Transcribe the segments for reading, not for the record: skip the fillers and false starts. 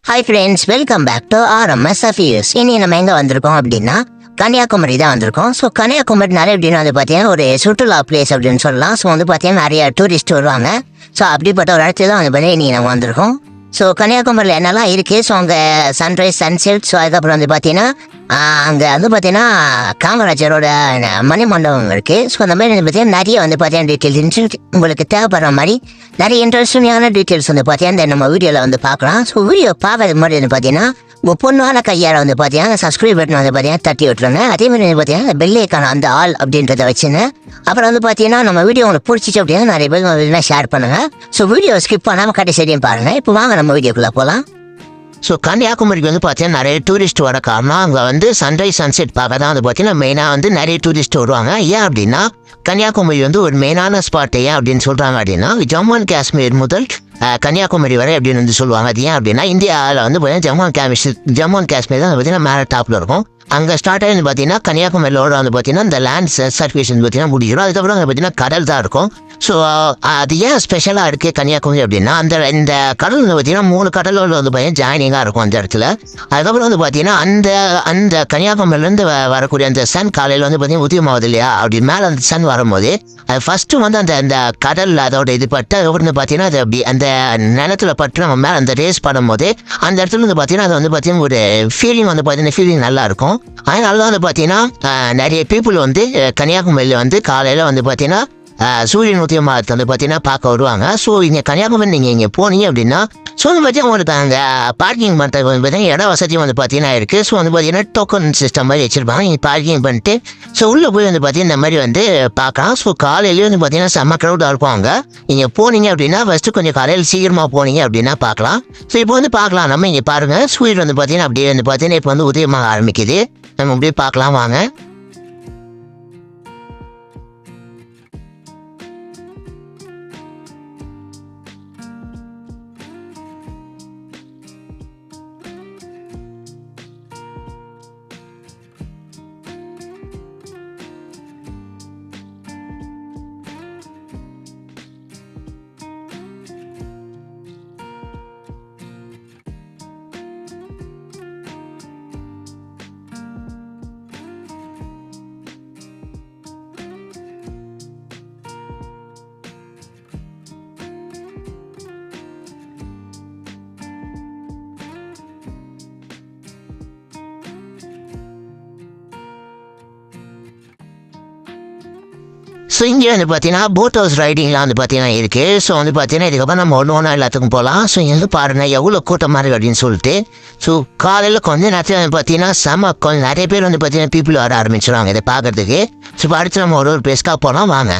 Hi friends, welcome back to RMS Affairs. இனி நம்ம எங்கே வந்திருக்கோம் அப்படின்னா கன்னியாகுமரி தான் வந்திருக்கோம். ஸோ கன்னியாகுமரி எப்படின்னா வந்து பார்த்தீங்கன்னா ஒரு சுற்றுலா பிளேஸ் அப்படின்னு சொல்லலாம். ஸோ வந்து பார்த்தீங்கன்னா நிறைய டூரிஸ்ட் வருவாங்க. ஸோ அப்படிப்பட்ட ஒரு இடத்துல தான் வந்து பார்த்தீங்கன்னா இனி நம்ம வந்திருக்கோம். ஸோ கன்னியாகுமரியில் என்னெல்லாம் இருக்குது, ஸோ அங்கே சன்ரைஸ் சன்செட், ஸோ அதுக்கப்புறம் வந்து பார்த்தீங்கன்னா அங்கே வந்து பார்த்தீங்கன்னா காமராஜரோட மணிமண்டபம் இருக்குது. ஸோ அந்த மாதிரி வந்து பார்த்தீங்கன்னா நிறைய வந்து பார்த்தீங்கன்னா டீட்டெயில்ஸ் உங்களுக்கு தேவைப்படுற மாதிரி நிறைய இன்ட்ரெஸ்டிங்கான டீட்டெயில்ஸ் வந்து பார்த்தீங்கன்னா நம்ம வீடியோவில் வந்து பார்க்கலாம். ஸோ வீடியோ பார்க்கறது மாதிரி வந்து பார்த்தீங்கன்னா உங்கள் பொண்ணான கையால் வந்து பார்த்தீங்கன்னா சப்ஸ்கிரைப் பட்டன் வந்து பார்த்தீங்கன்னா தட்டி விட்டுருங்க. அதே மாதிரி வந்து பார்த்தீங்கன்னா பெல்லைக்கான அந்த ஆல் அப்படின்றத வச்சுன்னு அப்புறம் வந்து பார்த்தீங்கன்னா நம்ம வீடியோ உங்களுக்கு பிடிச்சிச்சு அப்படின்னா நிறைய பேர் ஷேர் பண்ணுங்கள். ஸோ வீடியோ ஸ்கிப் பண்ணாமல் கடைசியும் பாருங்கள். இப்போ வாங்க நம்ம வீடியோக்குள்ளே போகலாம். ஸோ கன்னியாகுமரிக்கு வந்து பார்த்தீங்கன்னா நிறைய டூரிஸ்ட் வர காரணம் அங்கே வந்து சன்ரைஸ் சன்செட் பார்க்க தான் வந்து பார்த்தீங்கன்னா மெயினாக வந்து நிறைய டூரிஸ்ட் வருவாங்க. ஏன் அப்படின்னா கன்னியாகுமரி வந்து ஒரு மெயினான ஸ்பாட். ஏன் அப்படின்னு சொல்கிறாங்க அப்படின்னா ஜம்மு அண்ட் காஷ்மீர் முதல் கன்னியாகுமரி வரை அப்படின்னு வந்து சொல்லுவாங்க. அது ஏன் அப்படின்னா இந்தியாவில் வந்து பார்த்தீங்கன்னா ஜம்மு அண்ட் காஷ்மீர் தான் பார்த்தீங்கன்னா மேலே டாப்பில் இருக்கும். அங்கே ஸ்டார்ட் ஆகி பார்த்தீங்கன்னா கன்னியாகுமரியோட வந்து பார்த்தீங்கன்னா இந்த லேண்ட் சர்ஃபேஸ் வந்து பார்த்தீங்கன்னா முடிஞ்சிடும். அதுக்கப்புறம் அங்கே பார்த்தீங்கன்னா கடல் தான் இருக்கும். ஸோ அது ஏன் ஸ்பெஷலாக இருக்குது கன்னியாகுமரி அப்படின்னா இந்த கடல் வந்து பார்த்தீங்கன்னா 3 கடலோட வந்து பார்த்தீங்கன்னா ஜாயினிங்காக இருக்கும் அந்த இடத்துல. அதுக்கப்புறம் வந்து பார்த்தீங்கன்னா அந்த கன்னியாகுமரியிலேருந்து வரக்கூடிய அந்த சன் காலையில் வந்து பார்த்தீங்கன்னா உதயமாவது இல்லையா, அப்படி மேலே அந்த சன் வரும்போது அது ஃபஸ்ட்டு வந்து அந்த கடல் அதோட இது பட்டு அதுக்கப்புறம் வந்து பார்த்தீங்கன்னா அது அப்படி அந்த நிலத்தில் பட்டு நம்ம மேலே அந்த ரேஸ் பண்ணும்போது அந்த இடத்துல வந்து பார்த்தீங்கன்னா அது வந்து பார்த்தீங்கன்னா ஒரு ஃபீலிங் வந்து பார்த்தீங்கன்னா ஃபீலிங் நல்லாயிருக்கும். அதனால தான் வந்து பார்த்தீங்கன்னா நிறைய பீப்புள் வந்து கன்னியாகுமரியில் வந்து காலையில் வந்து பார்த்தீங்கன்னா சூரியன் உதயமாகத்தை வந்து பார்த்தீங்கன்னா பார்க்க வருவாங்க. ஸோ இங்கே கன்னியாகுமரி நீங்கள் இங்கே போனீங்க அப்படின்னா ஸோ வந்து பார்த்தீங்கன்னா உங்களுக்கு அங்கே பார்க்கிங் பண்ணுறதுக்கு வந்து பார்த்தீங்கன்னா இட வசதியும் வந்து பார்த்தீங்கன்னா இருக்குது. ஸோ வந்து பார்த்தீங்கன்னா டோக்கன் சிஸ்டம் மாதிரி வச்சுருப்பாங்க. நீங்கள் பார்க்கிங் பண்ணிட்டு ஸோ உள்ளே போய் வந்து பார்த்தீங்கன்னா இந்த மாதிரி வந்து பார்க்கலாம். ஸோ காலையிலேயே வந்து பார்த்தீங்கன்னா செம்ம க்ரௌடாக இருக்கும். அங்கே நீங்கள் போனீங்க அப்படின்னா ஃபஸ்ட்டு கொஞ்சம் காலையில் சீக்கிரமாக போனீங்க அப்படின்னா பார்க்கலாம். ஸோ இப்போ வந்து பார்க்கலாம். நம்ம இங்கே பாருங்கள் சூரியன் வந்து பார்த்தீங்கன்னா அப்படியே வந்து பார்த்தீங்கன்னா இப்போ வந்து உதயமாக ஆரம்பிக்குது. நம்ம அப்படியே பார்க்கலாம் வாங்க. ஸோ இங்கே வந்து பார்த்தீங்கன்னா போட் ஹவுஸ் ரைடிங்லாம் வந்து பார்த்தீங்கன்னா இருக்குது. ஸோ வந்து பார்த்தீங்கன்னா இதுக்கப்புறம் நம்ம ஒன்று எல்லாத்துக்கும் போகலாம். ஸோ இங்கே வந்து பாருங்கள் எவ்வளோ கூட்டம் மாதிரி அப்படின்னு சொல்லிட்டு. ஸோ காலையில் கொஞ்சம் நேரத்தில் வந்து பார்த்தீங்கன்னா கொஞ்சம் நிறைய பேர் வந்து பார்த்தீங்கன்னா பீப்புள் வர ஆரம்பிச்சிடுவாங்க இதை பார்க்குறதுக்கு. ஸோ இப்போ அடுத்து நம்ம ஒரு பிளேஸ்க்காக போகலாம் வாங்க.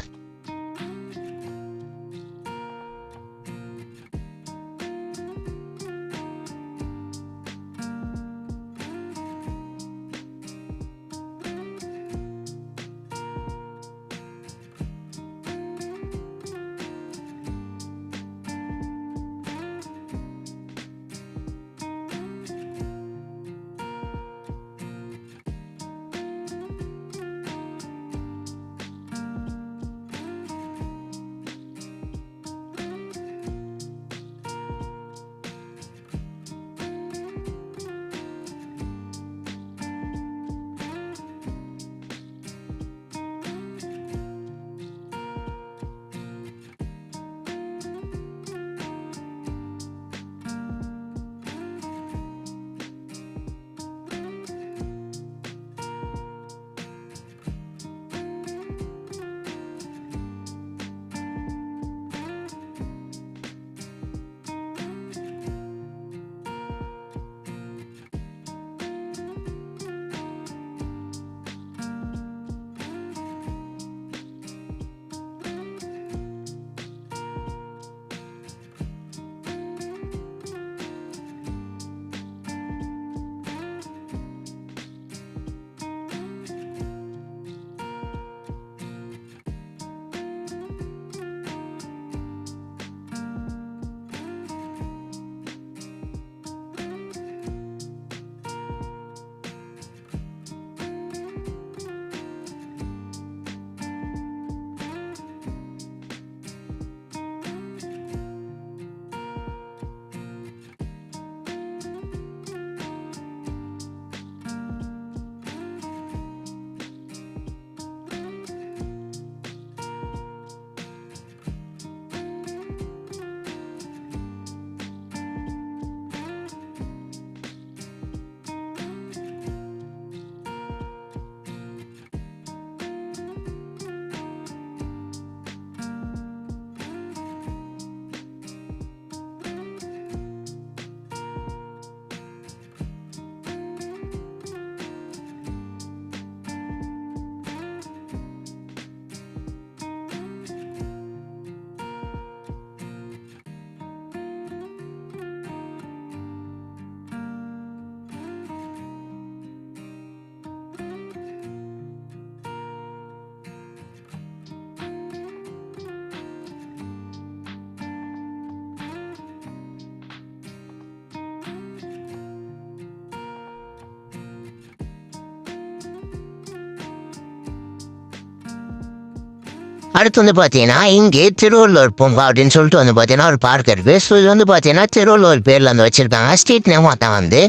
அடுத்து வந்து பார்த்தீங்கன்னா இங்கே திருவள்ளுவர் பூங்கா அப்படின்னு சொல்லிட்டு வந்து பார்த்தீங்கன்னா ஒரு பார்க் இருக்குது. ஸோ இது வந்து பார்த்தீங்கன்னா திருவள்ளுவர் பேரில் வந்து வச்சுருக்காங்க. ஸ்ட்ரீட் நேம் தான் வந்து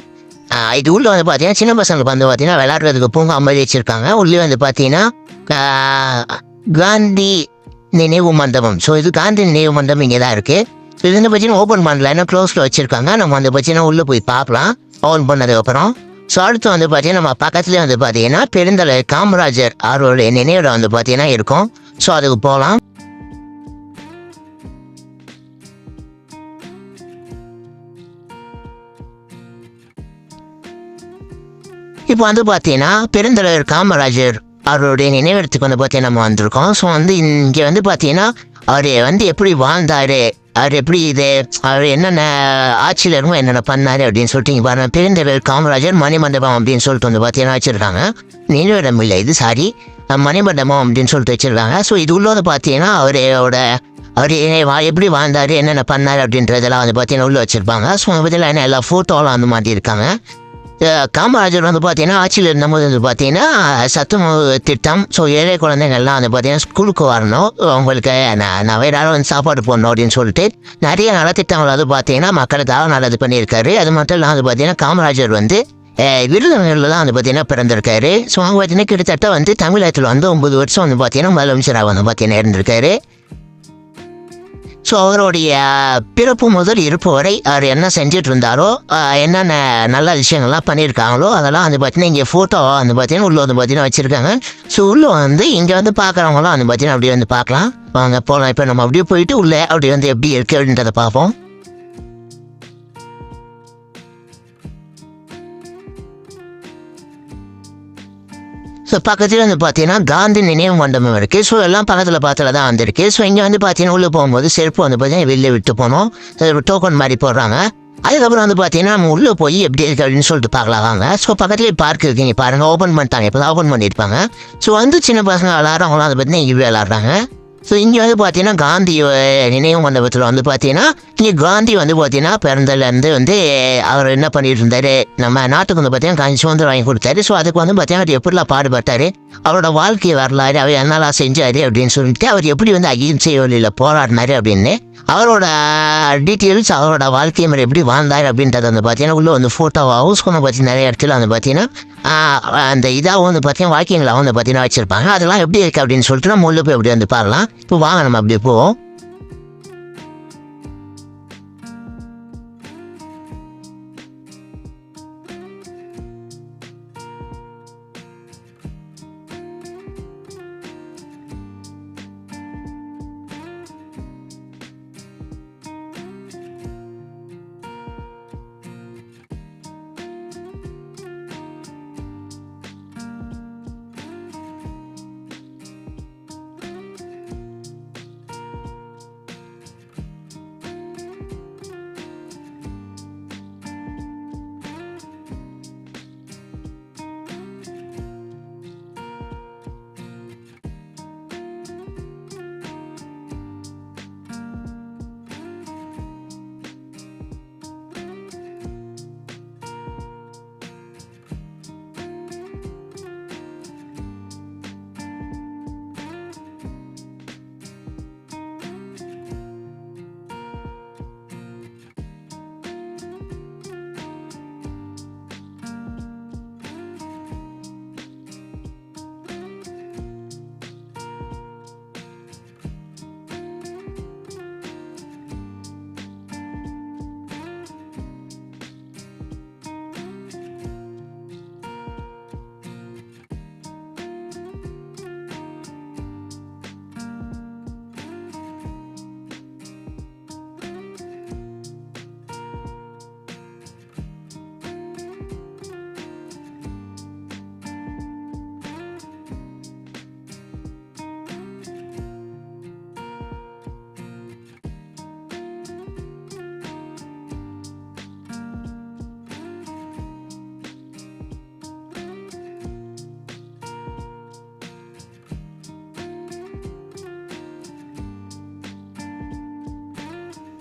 இது உள்ள வந்து பார்த்தீங்கன்னா சின்ன பசங்களுக்கு வந்து பார்த்தீங்கன்னா விளையாடுறதுக்கு பூங்கா மாதிரி வச்சுருக்காங்க. உள்ளே வந்து பார்த்தீங்கன்னா காந்தி நினைவு மண்டபம். ஸோ இது காந்தி நினைவு மண்டபம் இங்கே தான் இருக்குது. ஸோ இது வந்து பார்த்தீங்கன்னா ஓப்பன் பண்ணல, ஏன்னா க்ளோஸில் வச்சுருக்காங்க. நம்ம வந்து பார்த்தீங்கன்னா உள்ளே போய் பார்க்கலாம் ஓப்பன் பண்ணதுக்கப்புறம். ஸோ அடுத்து வந்து பார்த்தீங்கன்னா நம்ம பக்கத்துலேயே வந்து பார்த்தீங்கன்னா பெருந்தலைவர் காமராஜர் அவருடைய நினைவிடம் வந்து பார்த்தீங்கன்னா இருக்கும். ஸோ அதுக்கு போகலாம். இப்போ வந்து பார்த்தீங்கன்னா பெருந்தலைவர் காமராஜர் அவருடைய நினைவிடத்துக்கு வந்து பார்த்தீங்கன்னா நம்ம வந்திருக்கோம். ஸோ வந்து இங்கே வந்து பார்த்தீங்கன்னா அவர் வந்து எப்படி வாழ்ந்தார், அவர் எப்படி அவர் என்னென்ன ஆட்சியில் இருக்கும் என்னென்ன பண்ணார் அப்படின்னு சொல்லிட்டு இங்கே பாருங்கள், பெருந்தலைவர் காமராஜர் மணிமண்டபம் அப்படின்னு சொல்லிட்டு வந்து பார்த்தீங்கன்னா வச்சுருக்காங்க. நினைவிடம் இல்லை இது, சாரி, மணிமண்டபம் அப்படின்னு சொல்லிட்டு வச்சுருக்காங்க. ஸோ இது உள்ள வந்து பார்த்தீங்கன்னா அவர் எப்படி வாழ்ந்தார் என்னென்ன பண்ணார் அப்படின்றதெல்லாம் வந்து பார்த்தீங்கன்னா உள்ளே வச்சுருப்பாங்க. ஸோ அதை பற்றிலாம் என்ன எல்லா ஃபோட்டோலாம் அந்த மாதிரி இருக்காங்க. காமராஜர் வந்து பார்த்தீங்கன்னா ஆட்சியில் இருந்தபோது வந்து பார்த்தீங்கன்னா சத்துணவு திட்டம். ஸோ ஏழை குழந்தைங்கள்லாம் வந்து பார்த்தீங்கன்னா ஸ்கூலுக்கு வரணும், அவங்களுக்கு நான் வேறு வந்து சாப்பாடு போடணும் அப்படின்னு சொல்லிட்டு நிறைய நலத்திட்டங்கள் வந்து பார்த்தீங்கன்னா மக்களுக்காக நல்லது பண்ணியிருக்காரு. அது மட்டும் இல்லாமல் வந்து பார்த்தீங்கன்னா காமராஜர் வந்து விருதுநகரில் தான் வந்து பார்த்தீங்கன்னா பிறந்திருக்காரு. ஸோ அவங்க பார்த்தீங்கன்னா கிட்டத்தட்ட வந்து தமிழகத்தில் வந்து 9 வருஷம் வந்து பார்த்தீங்கன்னா முதலமைச்சராக வந்து பார்த்தீங்கன்னா இருந்திருக்காரு. ஸோ அவருடைய பிறப்பு முதல் இருப்பு வரை அவர் என்ன செஞ்சுட்டு இருந்தாரோ, என்னென்ன நல்ல விஷயங்கள்லாம் பண்ணியிருக்காங்களோ அதெல்லாம் வந்து பார்த்தீங்கன்னா இங்கே ஃபோட்டோ வந்து பார்த்தீங்கன்னா உள்ளே வந்து பார்த்தீங்கன்னா வச்சுருக்காங்க. ஸோ உள்ளே வந்து இங்கே வந்து பார்க்குறவங்களாம் வந்து பார்த்தீங்கன்னா அப்படியே வந்து பார்க்கலாம். வாங்க போகலாம். இப்போ நம்ம அப்படியே போயிட்டு உள்ளே அப்படி வந்து எப்படி இருக்குது அப்படின்றத பார்ப்போம். ஸோ பக்கத்தில் வந்து பார்த்தீங்கன்னா காந்தி நினைவு மண்டபம் இருக்குது. ஸோ எல்லாம் பக்கத்தில் பார்த்துல தான் வந்திருக்கு. ஸோ இங்கே வந்து பார்த்தீங்கன்னா உள்ளே போகும்போது செருப்பு வந்து பார்த்தீங்கன்னா வெளியே விட்டு போனோம், டோக்கன் மாதிரி போடுறாங்க. அதுக்கப்புறம் வந்து பார்த்தீங்கன்னா நம்ம உள்ளே போய் எப்படி இருக்குது அப்படின்னு சொல்லிட்டு பார்க்கலாம் வாங்க. ஸோ பக்கத்துலேயே பார்க் இருக்குங்க பாருங்கள், ஓப்பன் பண்ணிட்டாங்க, இப்போ தான் ஓப்பன் பண்ணியிருப்பாங்க. ஸோ வந்து சின்ன பசங்க விளாட்றவங்களாம் அதை பார்த்தீங்கன்னா இங்கே விளாட்றாங்க. ஸோ இங்கே வந்து பார்த்தீங்கன்னா காந்தி நினைவு மண்டபத்தில் வந்து பார்த்தீங்கன்னா இங்கே காந்தி வந்து பார்த்தீங்கன்னா பிறந்தலேருந்து வந்து அவர் என்ன பண்ணிட்டு இருந்தார், நம்ம நாட்டுக்கு வந்து பார்த்தீங்கன்னா காந்தி சுதந்திரம் வாங்கி கொடுத்தாரு. ஸோ அதுக்கு வந்து பார்த்தீங்கன்னா அவர் எப்படிலாம் பாடுபட்டார், அவரோட வாழ்க்கை வரலாறு, அவர் என்னெல்லாம் செஞ்சார் அப்படின்னு சொல்லிட்டு அவர் எப்படி வந்து அகிம்சை வழியில் போராடினார் அப்படின்னு அவரோட டீட்டெயில்ஸ், அவரோட வாழ்க்கை முறை எப்படி வாழ்ந்தார் அப்படின்றத வந்து பார்த்தீங்கன்னா உள்ளே வந்து ஃபோட்டோவாகவும் ஸ்கூலில் பார்த்தீங்கன்னா நிறைய இடத்துல வந்து பார்த்தீங்கன்னா அந்த இதாகவும் வந்து பார்த்தீங்கன்னா வாக்கியங்களாகவும் வந்து பார்த்தீங்கன்னா வச்சுருப்பாங்க. அதெல்லாம் எப்படி இருக்குது அப்படின்னு சொல்லிட்டு நம்ம உள்ளே போய் அப்படி வந்து பாடலாம். இப்போ வாங்க நம்ம அப்படி போவோம்.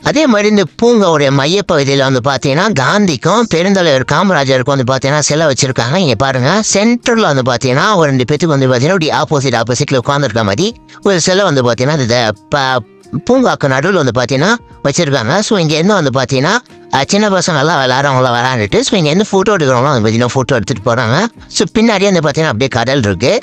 அதே மாதிரி இந்த பூங்காவுடைய மையப்பகுதியில் வந்து பார்த்தீங்கன்னா காந்திக்கும் பெருந்தலைவர் காமராஜருக்கும் வந்து பார்த்தீங்கன்னா சிலை வச்சிருக்காங்க. இங்கே பாருங்க, சென்டரில் வந்து பார்த்தீங்கன்னா ஒரு 2 பேத்துக்கு வந்து பார்த்தீங்கன்னா இப்படி ஆப்போசிட்டில் உட்காந்துருக்க மாதிரி ஒரு சிலை வந்து பார்த்தீங்கன்னா இந்த பூங்காக்கு நடுவில் வந்து பார்த்தீங்கன்னா வச்சிருக்காங்க. ஸோ இங்கே என்ன வந்து பார்த்தீங்கன்னா சின்ன பசங்கள்லாம் விளாட்றவங்களாம் விளாண்டுட்டு ஸோ இங்கே எந்த ஃபோட்டோ எடுக்கிறவங்களாம் வந்து பார்த்தீங்கன்னா ஃபோட்டோ எடுத்துகிட்டு போகிறாங்க. ஸோ பின்னாடியே வந்து பார்த்தீங்கன்னா அப்படியே கடல் இருக்குது.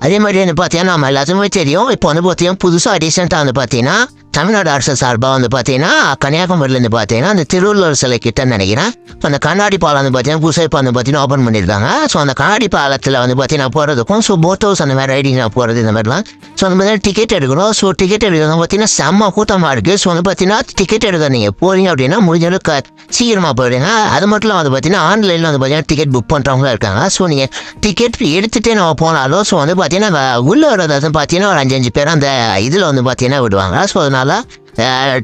அதே மாதிரி வந்து பார்த்தீங்கன்னா நம்ம எல்லாத்துக்குமே தெரியும், இப்போ வந்து பார்த்தீங்கன்னா புதுசாக ரீசெண்டாக வந்து பார்த்தீங்கன்னா தமிழ்நாடு அரசு சார்பாக வந்து பார்த்தீங்கன்னா கன்னியாகுமரியிலேருந்து பார்த்தீங்கன்னா அந்த திருவள்ளுவர் சிலை கிட்ட நினைக்கிறேன் அந்த கண்ணாடி பாலம் வந்து பார்த்தீங்கன்னா புதுசாக இப்போ வந்து பார்த்தீங்கன்னா ஓப்பன் பண்ணியிருக்காங்க. ஸோ அந்த கண்ணாடி பாலத்தில் வந்து பார்த்தீங்கன்னா போகிறதுக்கும் ஸோ போட் ஹவுஸ் அந்த மாதிரி ரைடிங் போகிறது இந்த மாதிரிலாம் ஸோ அந்த மாதிரி டிக்கெட் எடுக்கணும். ஸோ டிக்கெட் எடுக்கிறது பார்த்தீங்கன்னா செம்ம கூட்டமாக இருக்குது. ஸோ வந்து பார்த்தீங்கன்னா டிக்கெட் எடுக்க நீங்கள் போகிறீங்க அப்படின்னா முடிஞ்ச அளவுக்கு சீக்கிரமாக போயிடுங்க. அது மட்டும் வந்து பார்த்தீங்கன்னா ஆன்லைனில் வந்து பார்த்தீங்கன்னா டிக்கெட் புக் பண்ணுறவங்களும் இருக்காங்க. ஸோ நீங்கள் டிக்கெட் எடுத்துகிட்டே நம்ம போனாலும் ஸோ வந்து பார்த்தீங்கன்னா உள்ளே வரது பார்த்தீங்கன்னா ஒரு 5 பேர் அந்த இதில் வந்து பார்த்தீங்கன்னா விடுவாங்க. ஸோ அதனால்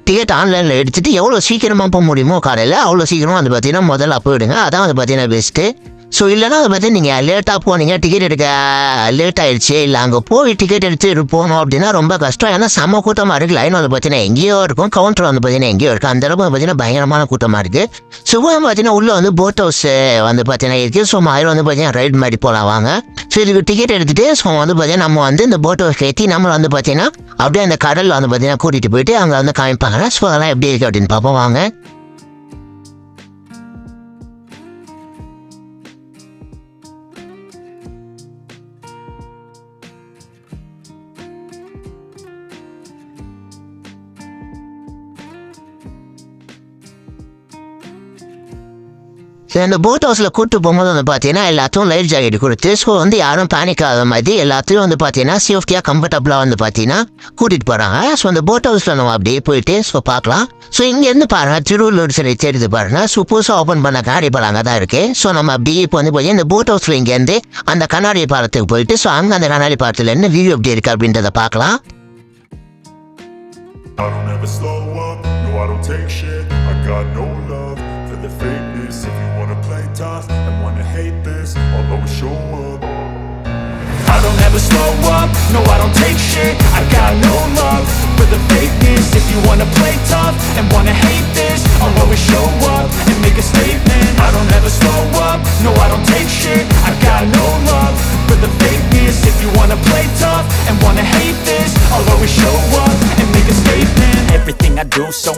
டிக்கெட் ஆன்லைனில் எடுத்துகிட்டு எவ்வளோ சீக்கிரமாக போக முடியுமோ காலையில் அவ்வளோ சீக்கிரமாக வந்து பார்த்தீங்கன்னா முதல்ல போயிடுங்க. அதான் வந்து பார்த்தீங்கன்னா பெஸ்ட்டு. ஸோ இல்லைனா அதை பற்றி நீங்கள் லேட்டாக போனீங்க, டிக்கெட் எடுக்க லேட் ஆகிடுச்சு, இல்லை அங்கே போய் டிக்கெட் எடுத்து போகணும் அப்படின்னா ரொம்ப கஷ்டம். ஏன்னா செம்ம கூட்டமாக இருக்குது. லைன் வந்து பார்த்தீங்கன்னா எங்கேயோ இருக்கும், கவுண்டர் வந்து பார்த்தீங்கன்னா எங்கேயோ இருக்குது. அந்த அளவுக்கு பார்த்தீங்கன்னா பயங்கரமான கூட்டமாக இருக்குது. ஸோ பார்த்தீங்கன்னா உள்ளே வந்து போட் ஹவுஸ் வந்து பார்த்தீங்கன்னா இருக்குது. ஸோ அதில் வந்து பார்த்தீங்கன்னா ரைட் மாதிரி போகலாம் வாங்க. ஸோ இதுக்கு டிக்கெட் எடுத்துகிட்டு ஸோ வந்து பார்த்தீங்கன்னா நம்ம வந்து இந்த போட் ஹவுஸ் ஏற்றி நம்ம வந்து பார்த்தீங்கன்னா அப்படியே அந்த கடலில் வந்து பார்த்தீங்கன்னா கூட்டிகிட்டு போயிட்டு அங்கே வந்து காமிப்பாங்க. ஸோ அதெல்லாம் எப்படி இருக்குது அப்படின்னு பார்ப்போம் வாங்க. ஸோ இந்த போட் ஹவுஸில் கூப்பிட்டு போகும்போது வந்து பார்த்தீங்கன்னா எல்லாத்தையும் லைஃப் ஜாக்கெட் கொடுத்து ஸோ வந்து யாரும் பேனிக் ஆகாத மாதிரி எல்லாத்தையும் வந்து பார்த்தீங்கன்னா சேஃப்டியாக கம்ஃபர்டபுளாக வந்து பார்த்தீங்கன்னா கூட்டிகிட்டு போகிறாங்க. ஸோ அந்த போட் ஹவுஸில் நம்ம அப்படியே போயிட்டு ஸோ பார்க்கலாம். ஸோ இங்கேருந்து பாருங்கள் திருவள்ளூர் சிலை தெரியுது பாருங்கள். ஸோ புதுசாக ஓப்பன் பண்ண கண்ணாடி பாலம் அங்கே தான் இருக்குது. ஸோ நம்ம அப்படியே இப்போ வந்து பார்த்தீங்கன்னா இந்த போட் ஹவுஸில் இங்கேருந்து அந்த கண்ணாடி பாலத்துக்கு போயிட்டு ஸோ அங்கே அந்த கண்ணாடி பாலத்தில் என்ன வியூ எப்படி இருக்குது அப்படின்றத பார்க்கலாம். I don't ever slow up, no I don't take shit. I got no love for the fakeness. If you wanna play tough and wanna hate this, I'll always show up. I don't ever slow up, no I don't take shit. I got no love for the fakeness. If you wanna play tough and wanna hate this, I'll always show up and make a statement. I don't ever slow up, no I don't take shit. I got no love for the fakeness. If you wanna play tough and wanna hate this, I'll always show up and make a statement. Everything I do so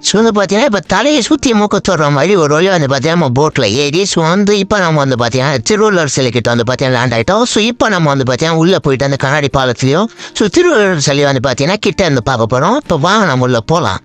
so வந்து பார்த்தீங்கன்னா இப்போ தலையை சுற்றி மூக்க தொடுற மாதிரி ஒரு வழியாக வந்து பார்த்தீங்கன்னா நம்ம போட்டில் ஏறி ஸோ வந்து இப்போ நம்ம வந்து பார்த்தீங்கன்னா திருவள்ளுவர் சிலைக்கிட்ட வந்து பார்த்தீங்கன்னா லேண்ட் ஆகிட்டோம். ஸோ இப்போ நம்ம வந்து பார்த்தீங்கன்னா உள்ளே போயிட்டு அந்த கண்ணாடி பாலத்துலேயும் ஸோ திருவள்ளுவர் சிலையை வந்து பார்த்தீங்கன்னா கிட்ட இருந்து பார்க்க போகிறோம். இப்போ வாங்க நம்ம உள்ளே போகலாம்.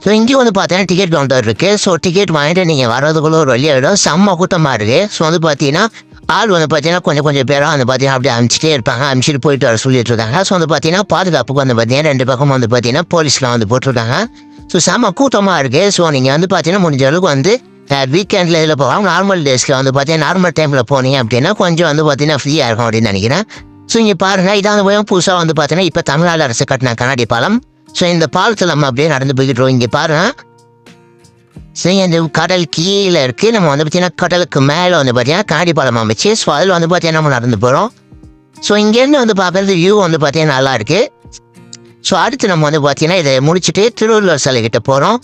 ஸோ இங்கே வந்து பார்த்தீங்கன்னா டிக்கெட் கவுண்டர் இருக்குது. ஸோ டிக்கெட் வாங்கிட்டு நீங்கள் வர்றதுக்குள்ள ஒரு வழியாகிடும். செம்ம கூட்டமாக இருக்குது. ஸோ வந்து பார்த்தீங்கன்னா ஆள் வந்து பார்த்தீங்கன்னா கொஞ்சம் பேராக வந்து பார்த்தீங்கன்னா அப்படியே அனுப்பிச்சிட்டே இருப்பாங்க. அனுப்பிச்சிட்டு போயிட்டு வர சொல்லிட்டு இருக்காங்க. ஸோ வந்து பார்த்தீங்கன்னா பாதுகாப்புக்கு வந்து பார்த்தீங்கன்னா 2 பக்கம் வந்து பார்த்தீங்கன்னா போலீஸ்லாம் வந்து போட்டிருக்காங்க. ஸோ செம்ம கூட்டமாக இருக்குது. ஸோ நீங்கள் வந்து பார்த்தீங்கன்னா முடிஞ்ச அளவுக்கு வந்து வீக்கெண்டில் இதில் போகலாம். நார்மல் டேஸில் வந்து பார்த்தீங்கன்னா நார்மல் டைமில் போனீங்க அப்படின்னா கொஞ்சம் வந்து பார்த்தீங்கன்னா ஃப்ரீயாக இருக்கும் அப்படின்னு நினைக்கிறேன். ஸோ இங்கே பாருங்கள், இதான் புதுசாக வந்து பார்த்தீங்கன்னா இப்போ தமிழ்நாடு அரசு கட்டின கண்ணாடி பாலம். ஸோ இந்த பாலத்தில் நம்ம அப்படியே நடந்து போய்கிட்டோம். இங்கே பாருங்க, சரி இந்த கடல் கீழே இருக்குது. நம்ம வந்து பார்த்தீங்கன்னா கடலுக்கு மேலே வந்து பார்த்தீங்கன்னா கண்ணாடி பாலம் அமைச்சு ஸோ அதில் வந்து பார்த்தீங்கன்னா நம்ம நடந்து போகிறோம். ஸோ இங்கேருந்து வந்து பார்க்குறது வியூ வந்து பார்த்தீங்கன்னா நல்லா இருக்குது. ஸோ அடுத்து நம்ம வந்து பார்த்தீங்கன்னா இதை முடிச்சுட்டு திருவள்ளுவர் சிலைக்கிட்ட போகிறோம்.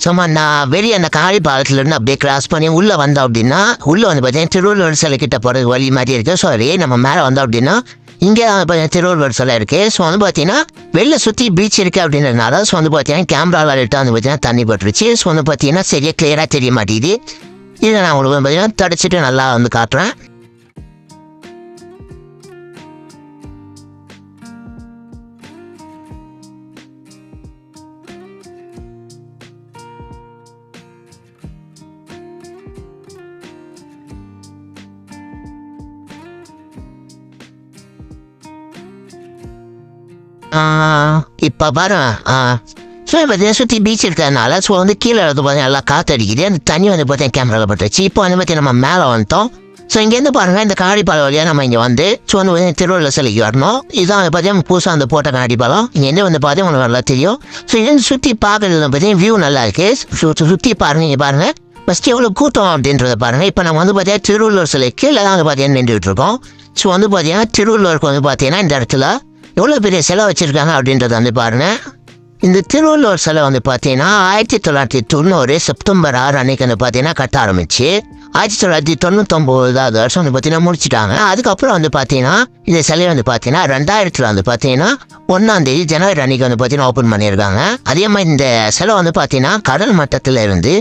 சும்மா நான் வெளியே அந்த காளி பாலத்துலேருந்து அப்படியே கிராஸ் பண்ணி உள்ளே வந்தோம் அப்படின்னா உள்ளே வந்து பார்த்தீங்கன்னா திருவள்ளுவர் சிலை கிட்ட போகிறது வழி மாதிரி இருக்குது. ஸோ அதே நம்ம மேலே வந்தோம் அப்படின்னா இங்கே பார்த்தீங்கன்னா திருவள்ளுவர் சிலை இருக்குது. ஸோ வந்து பார்த்தீங்கன்னா வெளில சுற்றி பீச் இருக்குது அப்படின்றதுனால ஸோ வந்து பார்த்தீங்கன்னா கேமராவில் எடுத்து வந்து பார்த்தீங்கன்னா தண்ணி பட்டுருச்சு. ஸோ வந்து பார்த்தீங்கன்னா சரியாக கிளியராக தெரிய மாட்டேங்குது. இதை நான் உங்களுக்கு பார்த்தீங்கன்னா தடிச்சிட்டு நல்லா வந்து காட்டுறேன். இப்போ பாரு ஸோ பார்த்தீங்கன்னா சுற்றி பீச் இருக்கிறதுனால ஸோ வந்து கீழே வந்து பார்த்தீங்கன்னா நல்லா காற்றடிக்குது அந்த தண்ணி வந்து பார்த்தீங்கன்னா கேமராவில் பட்டுச்சு இப்போ வந்து பார்த்தீங்கன்னா நம்ம மேலே வந்துட்டோம் ஸோ இங்கேருந்து பாருங்கள் இந்த கண்ணாடி பாலம் வழியாக நம்ம இங்கே வந்து ஸோ வந்து திருவள்ளுவர் சிலைக்கு வரணும் இதுதான் வந்து பார்த்தீங்கன்னா புதுசாக வந்து போட்ட கண்ணாடி பாலம் இங்கேருந்து வந்து பார்த்தீங்கன்னா உங்களுக்கு நல்லா தெரியும் ஸோ இங்கேருந்து சுற்றி பார்க்குறது பார்த்தீங்கன்னா வியூ நல்லா இருக்குது சுற்றி பாருங்கள் இங்கே பாருங்கள் ஃபஸ்ட்டு எவ்வளோ கூட்டம் அப்படின்றத பாருங்கள் இப்போ நம்ம வந்து பார்த்தீங்கன்னா திருவள்ளுவர் சிலை கீழே தான் வந்து பார்த்தீங்கன்னா நின்றுட்டு இருக்கோம் ஸோ வந்து பார்த்தீங்கன்னா திருவள்ளுவருக்கு வந்து பார்த்தீங்கன்னா இந்த இடத்துல எவ்வளோ பெரிய சிலை வச்சுருக்காங்க அப்படின்றத வந்து பாருங்கள் இந்த திருவள்ளுவர் சிலை வந்து பார்த்தீங்கன்னா 1990 செப்டம்பர் 6 அன்னைக்கு வந்து பார்த்தீங்கன்னா கட்ட ஆரம்பிச்சு 1999 வருஷம் வந்து பார்த்தீங்கன்னா முடிச்சிட்டாங்க அதுக்கப்புறம் வந்து பார்த்தீங்கன்னா இந்த சிலையை வந்து பார்த்தீங்கன்னா 2000 வந்து பார்த்தீங்கன்னா 1ஆம் தேதி ஜனவரி அன்னைக்கு வந்து பார்த்தீங்கன்னா ஓப்பன் பண்ணியிருக்காங்க அதே மாதிரி இந்த சிலை வந்து பார்த்தீங்கன்னா கடல் மட்டத்தில் இருந்து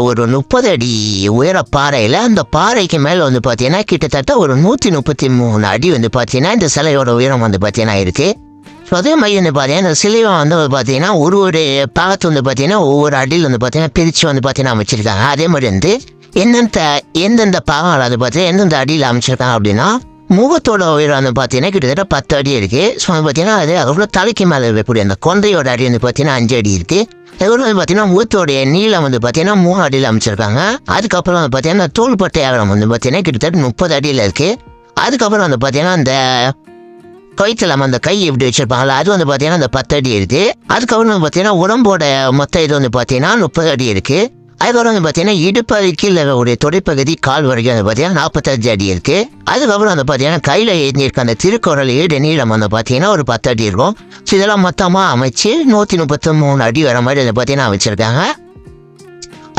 ஒரு 30 அடி உயர பாறையில் அந்த பாறைக்கு மேலே வந்து பார்த்தீங்கன்னா கிட்டத்தட்ட ஒரு 133 அடி வந்து பார்த்தீங்கன்னா இந்த சிலையோட உயரம் வந்து பார்த்தீங்கன்னா இருக்குது ஸோ அதே மாதிரி வந்து பார்த்தீங்கன்னா இந்த சிலையை வந்து பார்த்தீங்கன்னா ஒரு பாகத்து வந்து பார்த்தீங்கன்னா ஒவ்வொரு அடியில் வந்து பார்த்தீங்கன்னா பிரித்து வந்து பார்த்தீங்கன்னா அமைச்சிருக்காங்க அதே மாதிரி வந்து எந்தெந்த பாகங்கள் அது பார்த்தீங்கன்னா எந்தெந்த அடியில் அமைச்சிருக்காங்க அப்படின்னா முகத்தோட உயரம் வந்து பார்த்தீங்கன்னா கிட்டத்தட்ட 10 அடி இருக்குது ஸோ வந்து பார்த்தீங்கன்னா அது அவ்வளோ தலைக்கு மேலே இருக்கக்கூடிய அந்த கொந்தையோட அடி வந்து பார்த்தீங்கன்னா 5 அடி இருக்குது அதுக்கப்புறம் வந்து பார்த்தீங்கன்னா முகத்தோடைய நீளம் வந்து பார்த்தீங்கன்னா 3 அடியில் அமைச்சிருக்காங்க அதுக்கப்புறம் வந்து பார்த்தீங்கன்னா தோள்பட்டை அகலம் வந்து பார்த்தீங்கன்னா கிட்டத்தட்ட 30 அடியில் இருக்குது அதுக்கப்புறம் வந்து பார்த்தீங்கன்னா அந்த கயிற்றுல அந்த கை எப்படி வச்சிருப்பாங்களா அது வந்து பார்த்தீங்கன்னா அந்த 10 அடி இருக்குது அதுக்கப்புறம் வந்து பார்த்தீங்கன்னா உடம்போட மொத்த இது வந்து பார்த்தீங்கன்னா 30 அடி இருக்குது அதுக்கப்புறம் வந்து பார்த்தீங்கன்னா இடுப்பகுதிக்கு இல்லை ஒரு தொடைப்பகுதி கால் வரைக்கும் வந்து பார்த்தீங்கன்னா 45 அடி இருக்குது அதுக்கப்புறம் வந்து பார்த்தீங்கன்னா கையில் எழுந்திருக்க அந்த திருக்குறள் ஈடு நீளம் வந்து பார்த்தீங்கன்னா ஒரு 10 அடி இருக்கும் ஸோ இதெல்லாம் மொத்தமாக அமைச்சு 133 அடி வர மாதிரி வந்து பார்த்தீங்கன்னா அமைச்சிருக்காங்க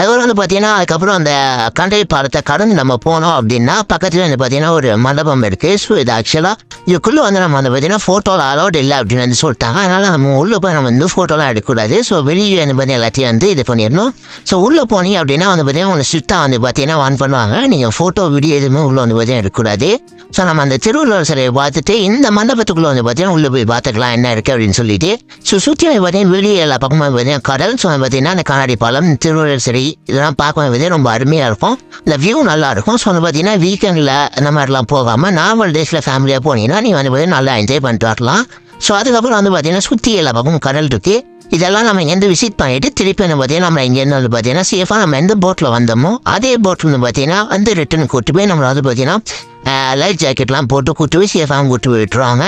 அதுக்கப்புறம் வந்து பார்த்தீங்கன்னா அதுக்கப்புறம் அந்த கண்டை பாலத்தை கடந்து நம்ம போனோம் அப்படின்னா பக்கத்தில் வந்து பார்த்தீங்கன்னா ஒரு மண்டபம் இருக்குது ஸோ இது ஆக்சுவலாக இதுக்குள்ளே வந்து நம்ம வந்து பார்த்தீங்கன்னா ஃபோட்டோவில் அலோட் இல்லை அப்படின்னு வந்து சொல்லிட்டாங்க அதனால் நம்ம உள்ளே போய் நம்ம வந்து ஃபோட்டோலாம் எடுக்கக்கூடாது ஸோ வெளியே வந்து பார்த்தீங்கன்னா எல்லாத்தையும் வந்து இது பண்ணிடணும் ஸோ உள்ளே போனீங்க அப்படின்னா வந்து பார்த்தீங்கன்னா உங்களை ஸ்ட்ரிக்டாக வந்து பார்த்தீங்கன்னா ஆன் பண்ணுவாங்க நீங்கள் ஃபோட்டோ வீடியோ எதுவுமே உள்ளே வந்து பார்த்தீங்கன்னா எடுக்கக்கூடாது ஸோ நம்ம அந்த திருவள்ளுவர் சிலையை பார்த்துட்டு இந்த மண்டபத்துக்குள்ளே வந்து பார்த்தீங்கன்னா உள்ளே போய் பார்த்துக்கலாம் என்ன இருக்குது அப்படின்னு சொல்லிட்டு ஸோ சுற்றி வந்து பார்த்தீங்கன்னா வெளியே எல்லா பக்கமும் பார்த்தீங்கன்னா கடல் ஸோ பார்த்தீங்கன்னா அந்த கண்ணாடி பாலம் திருவள்ளுவர் சிலை இதெல்லாம் பார்க்கும்போது வந்து ரொம்ப அருமையாக இருக்கும் இந்த வியூ நல்லா இருக்கும் ஸோ வந்து பார்த்தீங்கன்னா வீக்கெண்டில் அந்த மாதிரிலாம் போகாமல் நார்மல் டேஸில் ஃபேமிலியாக போனீங்கன்னா நீங்கள் வந்து பார்த்தீங்கன்னா நல்லா என்ஜாய் பண்ணிட்டு வரலாம் ஸோ அதுக்கப்புறம் வந்து பார்த்தீங்கன்னா சுற்றி எல்லா பக்கமும் கடல் இருக்குது இதெல்லாம் நம்ம எந்த விசிட் பண்ணிவிட்டு திருப்பி வந்து பார்த்தீங்கன்னா நம்ம இங்கேருந்து வந்து பார்த்தீங்கன்னா சேஃபாக நம்ம எந்த போட்டில் வந்தோமோ அதே போட்டில் வந்து பார்த்தீங்கன்னா வந்து ரிட்டர்ன் கூட்டு போய் நம்மளை வந்து பார்த்தீங்கன்னா லைஃப் ஜாக்கெட்லாம் போட்டு கூட்டு போய் சேஃபாக கூட்டு போய் விட்டுருவாங்க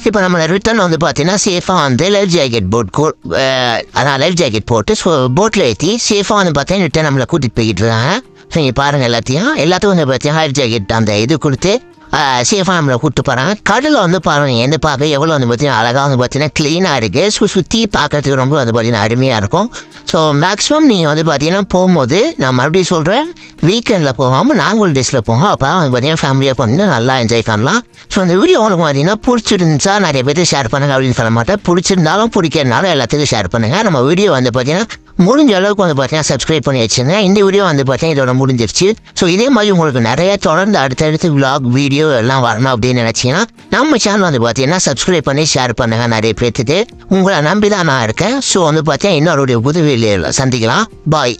இப்போ நம்ம ரிட்டர்ன் வந்து பார்த்தீங்கன்னா சேஃபாக வந்து லைஃப் ஜாக்கெட் அதான் லைஃப் ஜாக்கெட் போட்டு ஸோ போட்டில் ஏற்றி சேஃபாக வந்து பார்த்தீங்கன்னா ரிட்டர்ன் நம்மளை கூட்டிகிட்டு போய்கிட்டு இருக்காங்க ஸோ இங்கே பாருங்கள் எல்லாத்துக்கும் வந்து பார்த்தீங்கன்னா லைஃப் ஜாக்கெட் அந்த இது கொடுத்து சேஃபாக நம்மளை கூப்பிட்டு போகிறாங்க கடலில் வந்து பாருங்கள் எந்த பார்க்க எவ்வளோ வந்து பார்த்தீங்கன்னா அழகாக வந்து பார்த்தீங்கன்னா க்ளீனாக இருக்குது ஸோ சுற்றி பார்க்கறதுக்கு ரொம்ப வந்து பார்த்தீங்கன்னா அருமையாக இருக்கும் ஸோ மேக்ஸிமம் நீங்கள் வந்து பார்த்தீங்கன்னா போகும்போது நான் மறுபடியும் சொல்கிறேன் வீக்கெண்டில் போகாமல் நார்மல் டேஸில் போகும் அப்போ வந்து பார்த்தீங்கன்னா ஃபேமிலியாக பண்ணி நல்லா என்ஜாய் பண்ணலாம் ஸோ அந்த வீடியோ உங்களுக்கு பார்த்தீங்கன்னா பிடிச்சிருந்துச்சா நிறைய பேர் ஷேர் பண்ணுங்கள் அப்படின்னு சொல்ல மாட்டேன் பிடிச்சிருந்தாலும் பிடிக்கிறதுனாலும் எல்லாத்துக்கும் ஷேர் பண்ணுங்கள் நம்ம வீடியோ வந்து பார்த்தீங்கன்னா முடிஞ்ச அளவுக்கு வந்து பார்த்தீங்கன்னா சப்ஸ்கிரைப் பண்ணி வச்சுங்க. இந்த வீடியோ வந்து பார்த்தீங்கன்னா இதோட முடிஞ்சிருச்சு. ஸோ இதே மாதிரி உங்களுக்கு நிறைய தொடர்ந்து அடுத்தடுத்து விளாக் வீடியோ எல்லாம் வரணும் அப்படின்னு நினச்சிங்கன்னா நம்ம சேனல் வந்து பார்த்தீங்கன்னா சப்ஸ்கிரைப் பண்ணி ஷேர் பண்ணுங்கள் நிறைய பேர்த்துக்கு. உங்களை நம்பி தான் நான் இருக்கேன். ஸோ வந்து பார்த்தீங்கன்னா இன்னொரு புது வீடியோவில் சந்திக்கலாம். பாய்.